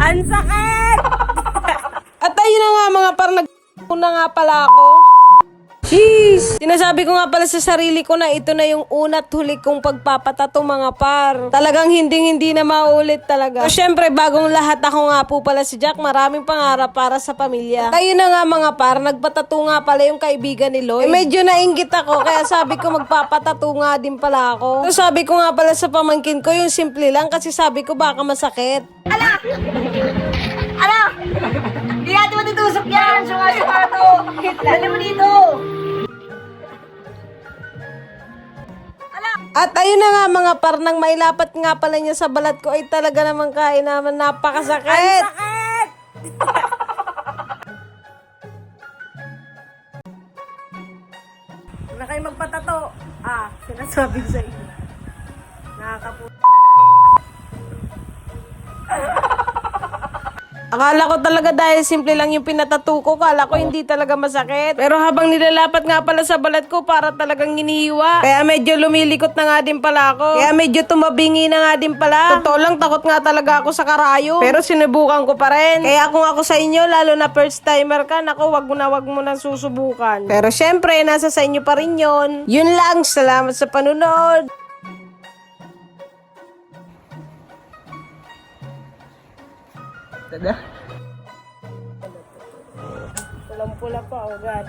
Ang sakit! At ayun na nga mga par, nag-una nga pala ako. Jeez! Sinasabi ko nga pala sa sarili ko na ito na yung una at huli kong pagpapatato mga par. Talagang hindi na maulit talaga. So syempre bagong lahat ako nga po pala si Jack. Maraming pangarap para sa pamilya. At ayun na nga mga par, nagpatato nga pala yung kaibigan ni Lloyd. Medyo nainggit ako kaya sabi ko magpapatato nga din pala ako. So sabi ko nga pala sa pamangkin ko yung simple lang kasi sabi ko baka masakit. Ala! Hindi natin matutusok yan! Sunga-sungato! Lalo mo dito! At ayun na nga mga par, nang mailapat nga pala niya sa balat ko ay talaga naman kain naman napakasakit. Ang sakit! Huwag na kayo magpatato. Sinasabi ko sa inyo. Nakakaputo. Akala ko talaga dahil simple lang yung pinatato ko, akala ko hindi talaga masakit. Pero habang nilalapat nga pala sa balat ko, para talagang ginihiwa. Kaya medyo lumilikot na nga din pala ako. Kaya medyo tumabingi na nga din pala. Totoo lang, takot nga talaga ako sa karayo. Pero sinubukan ko pa rin. Kaya kung ako sa inyo, lalo na first timer ka, naku, wag mo na susubukan. Pero syempre, nasa sa inyo pa rin yun. Yun lang, salamat sa panunod. Pulang-pula pa, oh God.